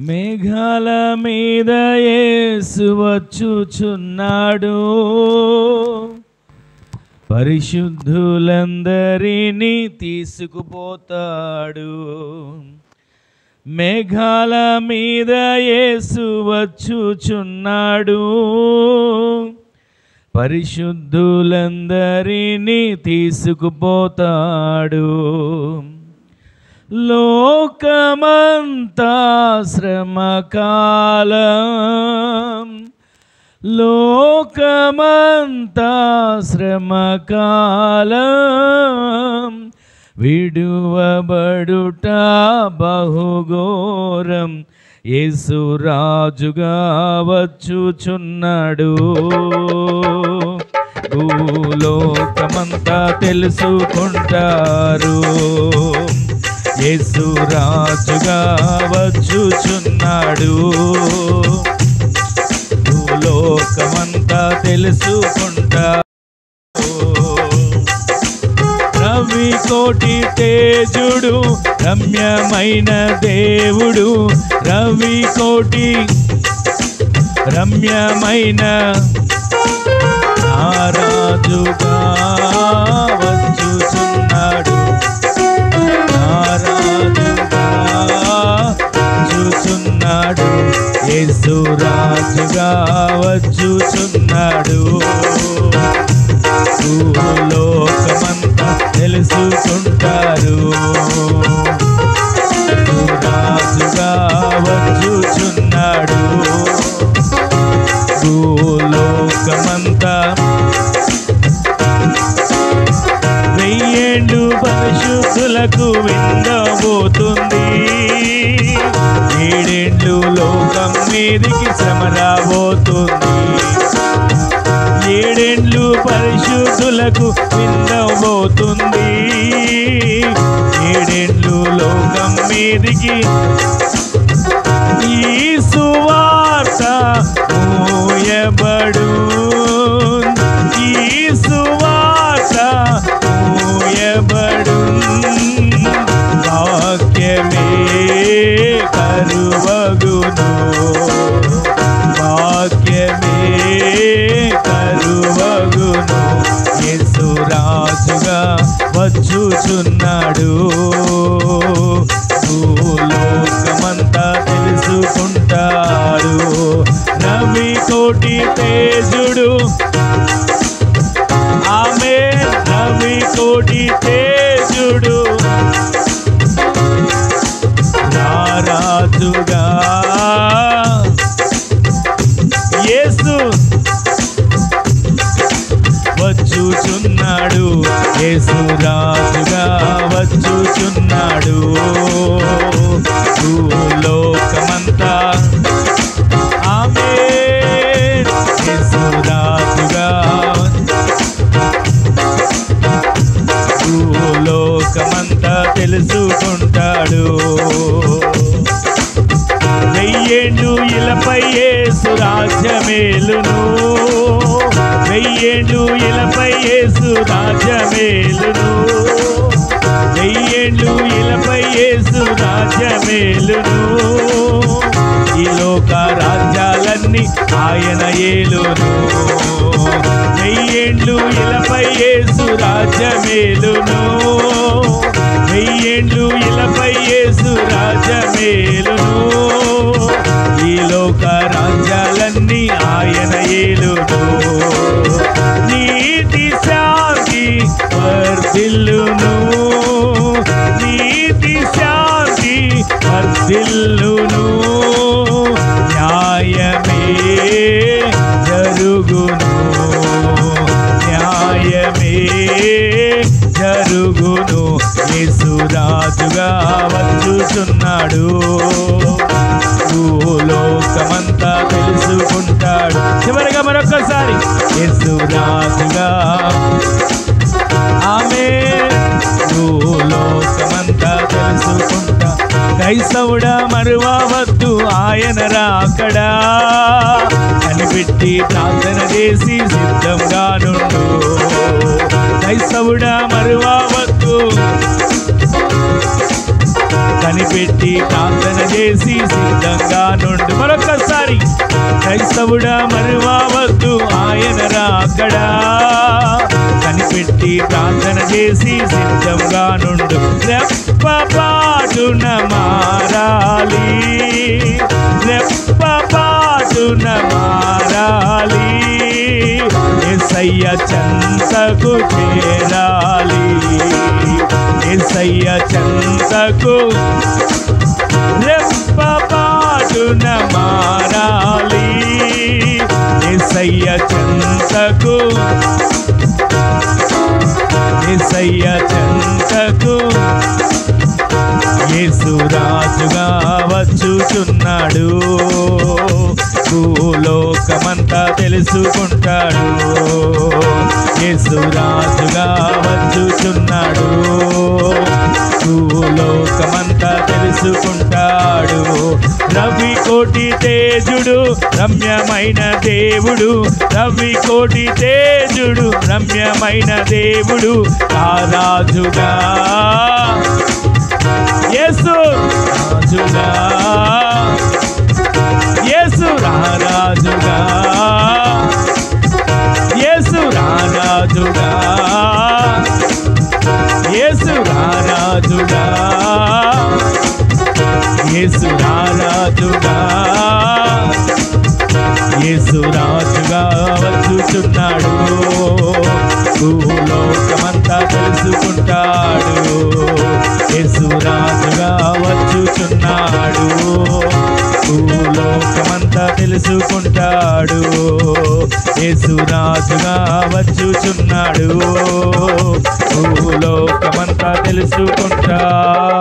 మేఘాల మీద యేసు వచ్చుచున్నాడు, పరిశుద్ధులందరినీ తీసుకుపోతాడు. మేఘాల మీద యేసు వచ్చుచున్నాడు, పరిశుద్ధులందరినీ తీసుకుపోతాడు. లోకమంతా శ్రమకాలం, లోకమంతా శ్రమకాలం, విడువబడుట బహుఘోరం, యేసు రాజుగా వచ్చుచున్నాడు. భూలోకమంతా తెలుసుకుంటారు, యేసు రాజుగా వచ్చుచున్నాడు. భూలోకమంతా తెలుసుకుంటారు. రవి కోటి తేజుడు, రమ్యమైన దేవుడు, రవి కోటి రమ్యమైన రాజుగా వచ్చుచున్నాడు. చూచున్నాడు, యేసు రాజుగా వచ్చుచున్నాడు. భూలోకమంతా తెలుసుకుంటారు, రాజుగా వచ్చుచున్నాడు. భూలోకమంతా వెయ్యేండ్లు పరిశుద్ధులకు విందబోతుంది. ఏడేండ్లు లోకం మీదికి శ్రమ రాబోతుంది. ఏడేండ్లు పరిశుద్ధులకు విందబోతుంది. ఏడేండ్లు లోకం మీదికి ఈ సువార్త మోయబడు, ఈ సువార్త మోయబడు. వాక్యమే కరువగును, వాక్యమే కరువగును, యేసు రాజుగా వచ్చుచున్నాడు. భూలోకమంతా తెలుసుకుంటారు. రవి కోటి తేజుడు, ఆమె రవి కోటి తేజుడు, రాజుగా యేసు వచ్చుచున్నాడు. యేసు రాజుగా వచ్చుచున్నాడు. భూలోకమంతా ఆమేన్, యేసు రాజుగా, భూలోకమంతా తెలుసుకుంటాడు. వెయ్యేండ్లు ఇలపై యేసు రాజ్యమేలును, వెయ్యేండ్లు ఇలపై యేసు రాజ్యమేలును, వెయ్యేండ్లు ఇలపై యేసు రాజ్యమేలును. ఈ లోక రాజ్యాలన్నీ ఆయన ఏలును. వెయ్యేండ్లు ఇలపై యేసు రాజ్యమేలును, వెయ్యేండ్లు ఇలపై యేసు రాజ్యమేలును. ఈ లోక రాజ్యాలన్నీ ఆయన ఏలును. నీతి శాంతి వర్ధిల్లును, నీతి శాంతి వర్ధిల్లును. న్యాయమే జరుగును, న్యాయమే జరుగును, యేసు రాజుగా వచ్చుచున్నాడు. భూలోకమంతా తెలుసుకుంటాడు. చివరిగా మరొకసారి యేసు రాజుగా, ఆమేన్. భూలోకమంతా తెలుసుకుంటా. క్రైస్తవుడా మరువవద్దు ఆయన రాకడా, కనిపెట్టి ప్రార్థన చేసి సిద్ధంగా నుండు. క్రైస్తవుడా మరువవద్దు కనిపెట్టి ప్రార్థన చేసి సిద్ధంగా నుండు. మరొకసారి క్రైస్తవుడా మరువవద్దు ఆయన రాకడా, కనిపెట్టి ప్రార్థన చేసి సిద్ధంగా నుండు. రెప్పపాటున మారాలి, రెప్పపాటున మారాలి, యేసయ్య చెంతకు చేరాలి, యేసయ్య చెంతకు రెప్పపాటున మారాలి, యేసయ్య చెంతకు, యేసయ్య చెంతకు. యేసు రాజుగా వచ్చుచున్నాడు, భూలోకమంతా తెలుసుకుంటాడు. యేసు రాజుగా వచ్చుచున్నాడు, భూలోకమంతా తెలుసుకుంటాడు. రవి కోటి తేజుడు రమ్యమైన దేవుడు, రవి కోటి తేజుడు రమ్యమైన దేవుడు, ఆ రాజుగా యేసు రాజుగా, యేసు రాజుగా, యేసు రాజుగా, యేసు రాజుగా, యేసు రాజుగా, యేసు రాజుగా వచ్చుచున్నాడు, భూలోకమంతా తెలుసుకుంటాడు. యేసు రాజుగా వచ్చుచున్నాడు, భూలోకమంతా తెలుసుకుంటాడు. యేసు రాజుగా వచ్చుచున్నాడు, భూలోకమంతా తెలుసుకుంటాడు.